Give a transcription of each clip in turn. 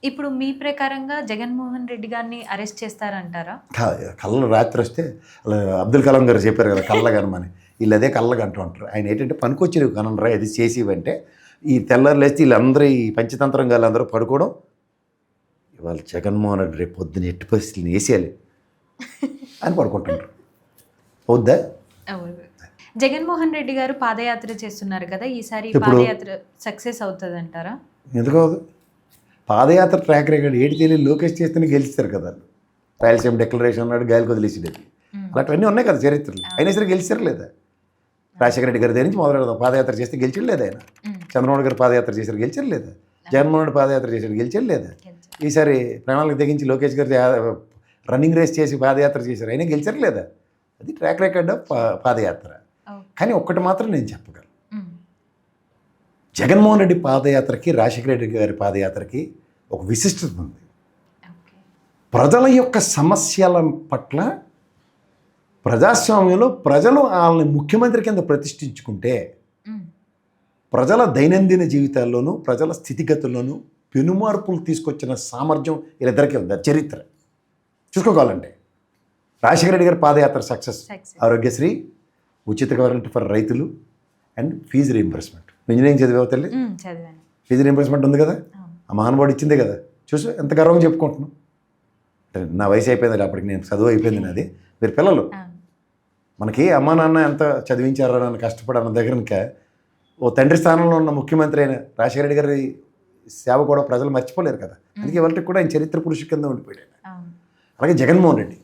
ఇప్పుడు మీ ప్రకారంగా జగన్మోహన్ రెడ్డి గారిని అరెస్ట్ చేస్తారంటారా? కళ్ళు రాత్రి వస్తే అలా అబ్దుల్ కలాం గారు చెప్పారు కదా కళ్ళ కనమని, వీళ్ళు అదే కళ్ళగా అంటూ ఉంటారు. ఆయన ఏంటంటే పనికొచ్చేవి కనండ్రా ఇది చేసేవంటే ఈ తెల్లారు లేస్తే వీళ్ళందరూ ఈ పంచతంత్రం గాళ్ళందరూ పడుకోవడం, ఇవాళ జగన్మోహన్ రెడ్డి రేపు పొద్దున్న ఎట్టి పరిస్థితులను వేసేయాలి అని పడుకుంటుంటారు. అవుద్దా? అవును. జగన్మోహన్ రెడ్డి గారు పాదయాత్ర చేస్తున్నారు కదా, ఈసారి ఇప్పుడు పాదయాత్ర సక్సెస్ అవుతుందంటారా? ఎందుకు అవదు? పాదయాత్ర ట్రాక్ రికార్డ్ ఏడు తెలియదు లోకేష్ చేస్తేనే గెలిస్తారు కదా. రాయలసీమ డిక్లరేషన్ అన్నాడు, గాలికి వదిలేసేది. అలాంటివన్నీ ఉన్నాయి కదా చరిత్రలు. అయినా సరే గెలిచారు లేదా? రాజశేఖర రెడ్డి గారి దగ్గర నుంచి మొదలెడదాం. పాదయాత్ర చేస్తే గెలిచాడు లేదా? ఆయన చంద్రబాబు గారు పాదయాత్ర చేశారు, గెలిచారు లేదా? జగన్మోహన్ రెడ్డి పాదయాత్ర చేశాడు, గెలిచాడు లేదా? ఈసారి ప్రణాళిక తెగించి లోకేష్ గారు రన్నింగ్ రేస్ చేసి పాదయాత్ర చేశారు, అయినా గెలిచారు లేదా? అది ట్రాక్ రికార్డ్ ఆఫ్ పాదయాత్ర. కానీ ఒక్కటి మాత్రం నేను చెప్పగలను, జగన్మోహన్ రెడ్డి పాదయాత్రకి రాజశేఖర రెడ్డి గారి పాదయాత్రకి ఒక విశిష్టత ఉంది. ప్రజల యొక్క సమస్యల పట్ల ప్రజాస్వామ్యంలో ప్రజలు వాళ్ళని ముఖ్యమంత్రి కింద ప్రతిష్ఠించుకుంటే ప్రజల దైనందిన జీవితాల్లోనూ ప్రజల స్థితిగతుల్లోనూ పెనుమార్పులు తీసుకొచ్చిన సామర్థ్యం వీళ్ళిద్దరికీ ఉంది. చరిత్ర చూసుకోవాలంటే రాజశేఖర రెడ్డి గారి పాదయాత్ర సక్సెస్, ఆరోగ్యశ్రీ, ఉచిత కరెంట్ ఫర్ రైతులు అండ్ ఫీజు రీయింబర్స్మెంట్. ఇంజనీరింగ్ చదివే తల్లి, ఫీజు రీయింబర్స్మెంట్ ఉంది కదా, ఆ మహానుభావుడు ఇచ్చిందే కదా. చూసు ఎంత గర్వంగా చెప్పుకుంటున్నాను. అంటే నా వయసు అయిపోయింది, అప్పటికి నేను చదువు అయిపోయింది నాది. మీరు పిల్లలు మనకి అమ్మా నాన్న ఎంత చదివించారో అని కష్టపడి అన్న దగ్గర ఇంకా ఓ తండ్రి స్థానంలో ఉన్న ముఖ్యమంత్రి అయిన రాజశేఖర రెడ్డి గారి సేవ కూడా ప్రజలు మర్చిపోలేరు కదా. అందుకే వాళ్ళకి కూడా ఆయన చరిత్ర పురుషు కింద ఉండిపోయాడు. అలాగే జగన్మోహన్ రెడ్డి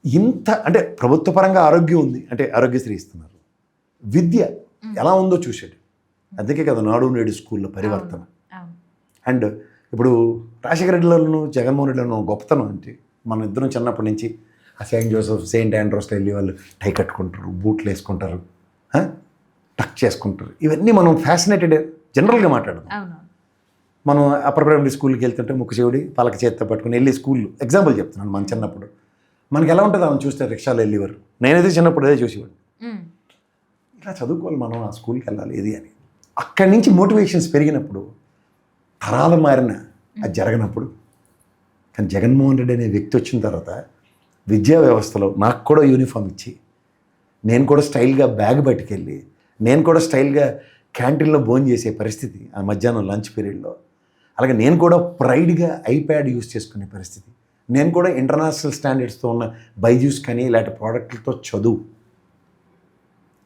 ఇంత అంటే ప్రభుత్వ పరంగా ఆరోగ్యం ఉంది అంటే ఆరోగ్యశ్రీ ఇస్తున్నారు, విద్య ఎలా ఉందో చూశాడు. అందుకే కదా నాడు నేడు స్కూల్లో పరివర్తన. అండ్ ఇప్పుడు రాజశేఖర రెడ్డిలను జగన్మోహన్ రెడ్డిలను గొప్పతనం అంటే మన ఇద్దరం చిన్నప్పటి నుంచి ఆ సెయింట్ జోసెఫ్ సెయింట్ ఆండ్రోస్లో వెళ్ళి వాళ్ళు టై కట్టుకుంటారు, బూట్లు వేసుకుంటారు, టక్ చేసుకుంటారు. ఇవన్నీ మనం ఫ్యాసినేటెడ్ జనరల్గా మాట్లాడదాం. మనం అప్పర్ ప్రైమరీ స్కూల్కి వెళ్తుంటే ముక్కు చెవుడి పలక చేత్తో పట్టుకుని వెళ్ళి స్కూల్ ఎగ్జాంపుల్ చెప్తున్నాను. మన చిన్నప్పుడు మనకి ఎలా ఉంటుంది, మనం చూస్తే రిక్షాలో వెళ్ళేవారు. నేనైతే చిన్నప్పుడు అదే చూసేవాడు, ఇలా చదువుకోవాలి మనం, ఆ స్కూల్కి వెళ్ళాలి ఇది అని. అక్కడి నుంచి మోటివేషన్స్ పెరిగినప్పుడు తరాలు మారిన అది జరగనప్పుడు, కానీ జగన్మోహన్ రెడ్డి అనే వ్యక్తి వచ్చిన తర్వాత విద్యా వ్యవస్థలో నాకు కూడా యూనిఫామ్ ఇచ్చి, నేను కూడా స్టైల్గా బ్యాగ్ పట్టుకెళ్ళి, నేను కూడా స్టైల్గా క్యాంటీన్లో భోజనం చేసే పరిస్థితి ఆ మధ్యాహ్నం లంచ్ పీరియడ్లో. అలాగే నేను కూడా ప్రైడ్గా ఐప్యాడ్ యూస్ చేసుకునే పరిస్థితి, నేను కూడా ఇంటర్నేషనల్ స్టాండర్డ్స్తో ఉన్న బైజూస్ కానీ ఇలాంటి ప్రోడక్ట్లతో చదువు.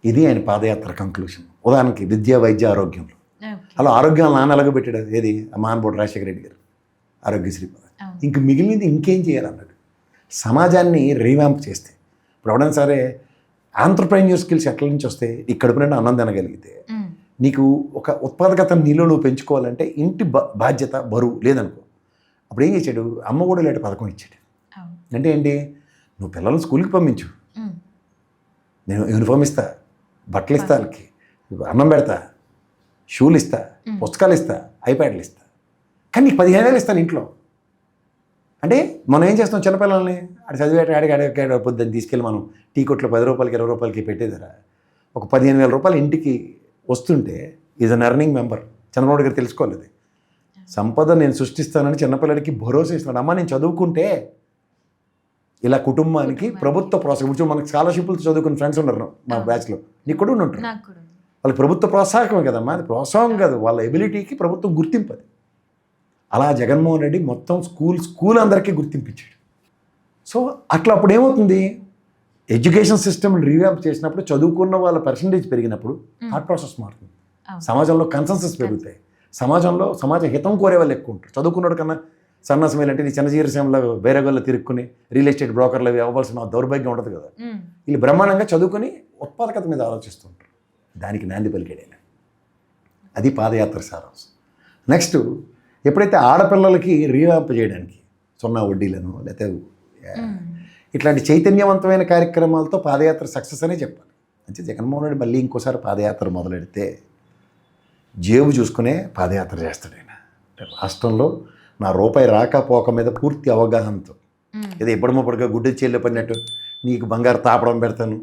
ఇది ఆయన పాదయాత్ర కంక్లూషన్. ఉదాహరణకి విద్య, వైద్య, ఆరోగ్యంలో అలా ఆరోగ్యం నాన్న ఎలాగో పెట్టాడు, ఏది మహానుభావుడు రాజశేఖర రెడ్డి గారు ఆరోగ్యశ్రీ. ఇంక మిగిలింది ఇంకేం చేయాలన్నాడు, సమాజాన్ని రీవ్యాంప్ చేస్తే. ఇప్పుడు ఎవడైనా సరే ఆంటర్ప్రెన్యూర్ స్కిల్స్ ఎట్ల నుంచి వస్తే, ఈ కడుపు నుండి అన్నం తినగలిగితే, నీకు ఒక ఉత్పాదకత నీలో నువ్వు పెంచుకోవాలంటే ఇంటి బాధ్యత బరువు లేదనుకో. అప్పుడు ఏం చేశాడు, అమ్మ కూడా ఇలాంటి పథకం ఇచ్చాడు. అంటే ఏంటి, నువ్వు పిల్లల్ని స్కూల్కి పంపించు, నేను యూనిఫామ్ ఇస్తా, బట్టలు ఇస్తా, వాళ్ళకి అన్నం పెడతా, షూలు ఇస్తా, పుస్తకాలు ఇస్తా, ఐప్యాడ్లు ఇస్తా, కానీ నీకు 15,000 ఇస్తాను ఇంట్లో. అంటే మనం ఏం చేస్తాం, చిన్నపిల్లల్ని ఆడ చదివేట ఆడికి పొద్దున్న తీసుకెళ్ళి మనం టీ కొట్లో 10 రూపాయలకి 20 రూపాయలకి పెట్టేదరా ఒక 15,000 రూపాయలు ఇంటికి వస్తుంటే is an earning member. Chandrababu గారు తెలుసుకోలేదు, సంపద నేను సృష్టిస్తానని చిన్నపిల్లడికి భరోసా ఇస్తున్నాడు. అమ్మ నేను చదువుకుంటే ఇలా కుటుంబానికి ప్రభుత్వ ప్రోత్సాహం. ఇప్పుడు మనకు స్కాలర్షిప్లు చదువుకున్న ఫ్రెండ్స్ ఉన్నారు మా బ్యాచ్లో, నీకు కూడా ఉంటారు. వాళ్ళకి ప్రభుత్వ ప్రోత్సాహమే కదమ్మా, అది ప్రోత్సాహం కాదు, వాళ్ళ ఎబిలిటీకి ప్రభుత్వం గుర్తింపు. అది అలా జగన్మోహన్ రెడ్డి మొత్తం స్కూల్ అందరికీ గుర్తింపించాడు. సో అట్లా అప్పుడు ఏమవుతుంది, ఎడ్యుకేషన్ సిస్టమ్ రీవ్యాంప్ చేసినప్పుడు చదువుకున్న వాళ్ళ పర్సంటేజ్ పెరిగినప్పుడు థాట్ ప్రాసెస్ మారుతుంది, సమాజంలో కన్సెన్సస్ పెరుగుతాయి, సమాజ హితం కోరే వాళ్ళు ఎక్కువ ఉంటారు. చదువుకున్నాడు కన్నా సన్నాసమైన అంటే నీ చిన్నజీరసంలో బైరగల్లో తిరుక్కుని రియల్ ఎస్టేట్ బ్రోకర్లు అవి అవ్వాల్సిన దౌర్భాగ్యం ఉండదు కదా. వీళ్ళు బ్రహ్మాండంగా చదువుకుని ఉత్పాదకత మీద ఆలోచిస్తుంటారు. దానికి నాంది పలికాడు. అది పాదయాత్ర సారాంశం. నెక్స్ట్, ఎప్పుడైతే ఆడపిల్లలకి రీవ్యాంప్ చేయడానికి సున్నా వడ్డీలను లేకపోతే ఇట్లాంటి చైతన్యవంతమైన కార్యక్రమాలతో పాదయాత్ర సక్సెస్ అనే చెప్పాలి. అంటే జగన్మోహన్ రెడ్డి మళ్ళీ ఇంకోసారి పాదయాత్ర మొదలెడితే జేబు చూసుకునే పాదయాత్ర చేస్తాడు ఆయన. రాష్ట్రంలో నా రూపాయి రాకపోక మీద పూర్తి అవగాహనతో, ఇది ఎప్పటికప్పుడు గుడ్డ చేళ్ళు పడినట్టు నీకు బంగారు తాపడం పెడతాను,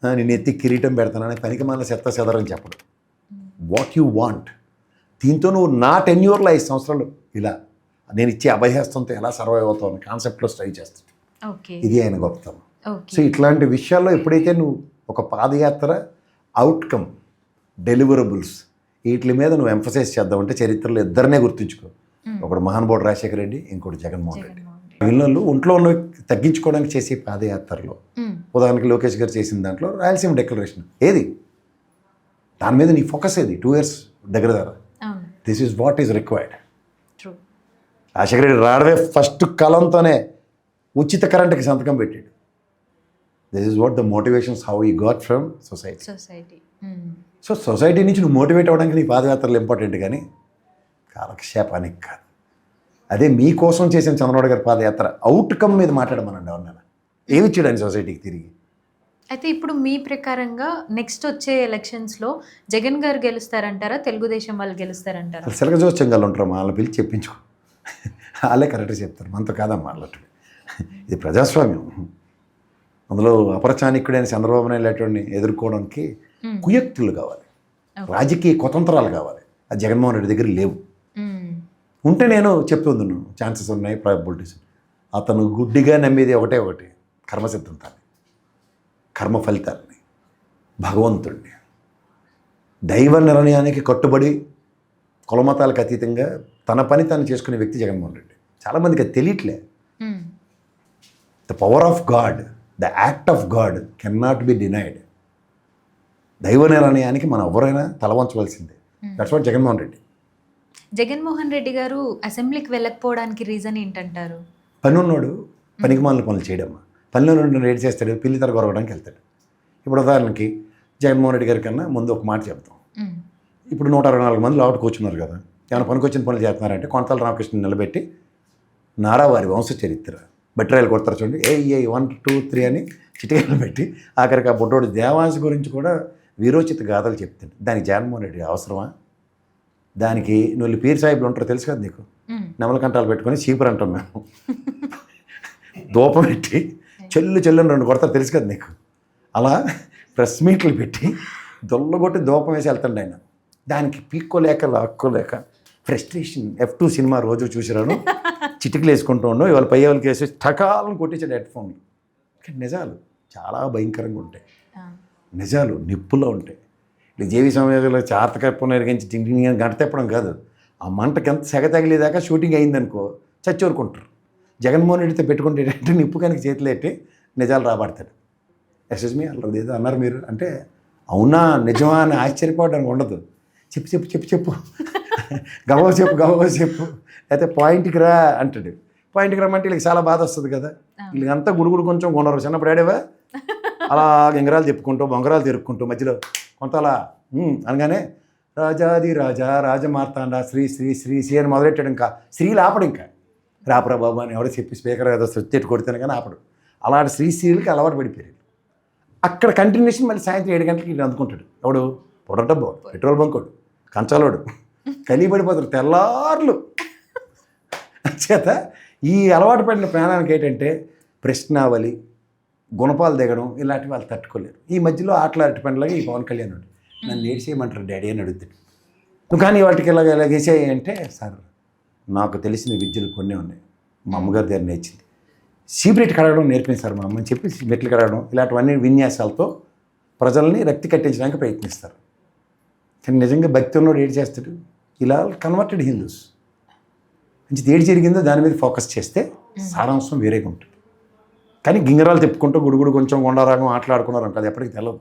నేను ఎత్తి కిరీటం పెడతాను అనే పనికి మన చెదరని చెప్పడం. వాట్ యు వాంట్, దీంతో నువ్వు నా టెన్యూర్లో 5 సంవత్సరాలు ఇలా నేను ఇచ్చే అభయహస్తంతో ఎలా సర్వైవ్ అవుతావు అనే కాన్సెప్ట్లో ట్రై చేస్తాడు. ఓకే. ఇది ఆయన గొప్పతనం. ఓకే. సో ఇట్లాంటి విషయాల్లో ఎప్పుడైతే నువ్వు ఒక పాదయాత్ర అవుట్కమ్ డెలివరబుల్స్ వీటి మీద నువ్వు ఎంఫసైజ్ చేద్దామంటే చరిత్రలో ఇద్దరినే గుర్తుంచుకో. ఒకడు మహానుభావుడు రాజశేఖర రెడ్డి, ఇంకోటి జగన్మోహన్ రెడ్డి. వీళ్ళు ఒంట్లో ఉన్న తగ్గించుకోవడానికి చేసే పాదయాత్రలో ఉదాహరణకి లోకేష్ గారు చేసిన దాంట్లో రాయలసీమ డిక్లరేషన్ ఏది, దాని మీద నీ ఫోకస్ ఏది 2 years దగ్గర దగ్గర. This is what is required. Rajasekhara Reddy రావడమే ఫస్ట్ కలంతోనే ఉచిత కరెంట్కి సంతకం పెట్టాడు. This is what the motivations how you got from society. So society నుంచి నువ్వు మోటివేట్ అవ్వడానికి నీ పాదయాత్రలు ఇంపార్టెంట్ కానీ కాలక్షేపానికి కాదు. అదే మీకోసం చేసిన చంద్రబాబు గారి పాదయాత్ర అవుట్కమ్ మీద మాట్లాడమనండి ఎవరినైనా. ఏమి ఇచ్చాడని సొసైటీకి తిరిగి. అయితే ఇప్పుడు మీ ప్రకారంగా నెక్స్ట్ వచ్చే ఎలక్షన్స్లో జగన్ గారు గెలుస్తారంటారా, తెలుగుదేశం వాళ్ళు గెలుస్తారంటారా? అసలు సిలగజోత్సంగాలు ఉంటారు, వాళ్ళని పిలిచి చెప్పించుకో, వాళ్ళే కరెక్ట్గా చెప్తారు, మనతో కాదమ్మా అన్నట్టు. ఇది ప్రజాస్వామ్యం. అందులో అపరచానికుడైన చంద్రబాబు నాయుడు లాంటివాడిని ఎదుర్కోవడానికి కుయుక్తులు కావాలి, రాజకీయ కుతంత్రాలు కావాలి. అది జగన్మోహన్ రెడ్డి దగ్గర లేవు. ఉంటే నేను చెప్తున్నాను ఛాన్సెస్ ఉన్నాయి, ప్రాబిలిటీస్. అతను గుడ్డిగా నమ్మేది ఒకటి కర్మ సిద్ధాంతాన్ని, కర్మ ఫలితాలని, భగవంతుడిని, దైవ నిర్ణయానికి కట్టుబడి కులమతాలకు అతీతంగా తన పని తను చేసుకునే వ్యక్తి జగన్మోహన్ రెడ్డి. చాలామందికి అది తెలియట్లే. The power of God, the act of God can not be denied. దైవ నిర్ణయానికి మనం ఎవరైనా తలవంచవలసిందే. That's what Jaganmohan Reddy. జగన్మోహన్ రెడ్డి గారు అసెంబ్లీకి వెళ్ళకపోవడానికి రీజన్ ఏంటంటారు? పని ఉన్నాడు పనికిమాలిన పనులు చేయడమ్మా. పనిలో నుండి రేట్ చేస్తాడు, పిల్లి తర కొరగడానికి వెళ్తాడు. ఇప్పుడు ఉదాహరణకి జగన్మోహన్ రెడ్డి గారి కన్నా ముందు ఒక మాట చెప్తాం. ఇప్పుడు 124 మంది లోపల కూర్చున్నారు కదా, ఏమైనా పనికొచ్చిన పనులు చేస్తున్నారంటే కొంతల రామకృష్ణ నిలబెట్టి నారావారి వంశ చరిత్ర బట్రాయిలు కొడతారు చూడండి, 1 2 3 అని చిటికలు పెట్టి ఆఖరికి ఆ బుడ్డోడు దేవాంశ గురించి కూడా వీరోచిత గాథలు చెప్తాడు. దానికి జగన్మోహన్ రెడ్డి అవసరమా? దానికి నువ్వు పీర్ సాహిబ్లు ఉంటారు తెలుసు కదా నీకు, నెమల కంటాలు పెట్టుకొని చీపురు అంటాం మేము, దూపం పెట్టి చెల్లని 2 కొడతారు తెలుసు కదా నీకు. అలా ప్రెస్ మీట్లు పెట్టి దొల్లగొట్టి దూపం వేసి వెళ్తాడు ఆయన. దానికి పీక్కోలేక లాక్కోలేక ఫ్రస్ట్రేషన్. F2 సినిమా రోజు చూసిరాను, చిటికలు వేసుకుంటూ ఉండవు, ఇవాళ పై వాళ్ళకి వేసి టకాలను కొట్టించాడు హెడ్ఫోన్లు. కానీ నిజాలు చాలా భయంకరంగా ఉంటాయి, నిజాలు నిప్పులో ఉంటాయి. ఇట్లా జేవి సమయంలో చాతకప్పున ఎరిగించి టింగ్ గంట తెప్పడం కాదు, ఆ మంటకి ఎంత సెగ తగిలేదాకా షూటింగ్ అయిందనుకో చచ్చోరుకుంటారు. జగన్మోహన్ రెడ్డితో పెట్టుకుంటే ఏంటంటే నిప్పు కనుక చేతులు ఎట్టి నిజాలు రాబడతాడు. ఎస్ఎస్మి అలా ఏదో అన్నారు మీరు అంటే అవునా నిజమా అని ఆశ్చర్యపోవడానికి ఉండదు. చెప్పు గబగబా చెప్పు అయితే పాయింట్కి రా అంటాడు. పాయింట్కి రమ్మంటే వీళ్ళకి చాలా బాధ వస్తుంది కదా. వీళ్ళకంతా గుడుగుడు కొంచెం కొనరు. చిన్నప్పుడు ఆడేవా అలా గింగరాలు చెప్పుకుంటూ బొంగరాలు తిరుక్కుంటూ మధ్యలో కొంత అలా అనగానే రాజాది రాజా రాజమార్తాండ శ్రీ శ్రీ శ్రీ శ్రీ అని మొదలెట్టాడు. ఇంకా శ్రీలు ఆపడు, ఇంకా రాపరా బాబు అని ఎవడో చెప్పి స్పీకర్ ఏదో తిట్టు కొడితేనే కానీ ఆపడు. అలాంటి శ్రీశ్రీలకి అలవాటు పడిపోయారు. అక్కడ కంటిన్యూషన్ మళ్ళీ సాయంత్రం 7 గంటలకి వీళ్ళు అందుకుంటాడు. ఎవడు పొడ డబ్బు పెట్రోల్ బంకోడు కంచాలోడు కలిపడిపోతాడు తెల్లార్లు. చేత ఈ అలవాటు పడిన ప్రాణానికి ఏంటంటే ప్రశ్నావళి గుణపాలు దిగడం ఇలాంటివి వాళ్ళు తట్టుకోలేరు. ఈ మధ్యలో ఆటలు అరటిపండ్లాగా ఈ పవన్ కళ్యాణ్ వాడు నన్ను ఏడిసేయమంటారు డాడీ అని అడుగుతాడు. నువ్వు కానీ వాటికి ఇలాగేసాయి అంటే సార్ నాకు తెలిసిన విద్యలు కొన్ని ఉన్నాయి, మా అమ్మగారి దగ్గర నేర్చింది. సీబ్రెట్ కడగడం నేర్పింది సార్ మా అమ్మని చెప్పి మెట్లు కడగడం ఇలాంటివన్నీ విన్యాసాలతో ప్రజల్ని రక్తి కట్టించడానికి ప్రయత్నిస్తారు. కానీ నిజంగా భక్తి ఉన్నోడు ఏడు చేస్తాడు. ఇలా కన్వర్టెడ్ హిందూస్ మంచి ఏడు జరిగిందో దాని మీద ఫోకస్ చేస్తే సారాంశం వేరేగా ఉంటుంది. కానీ గింగరాలు చెప్పుకుంటూ గుడుగుడు కొంచెం కొండరాగం ఆటలాడుకున్నారు అంటే అది ఎప్పటికీ తెలియదు.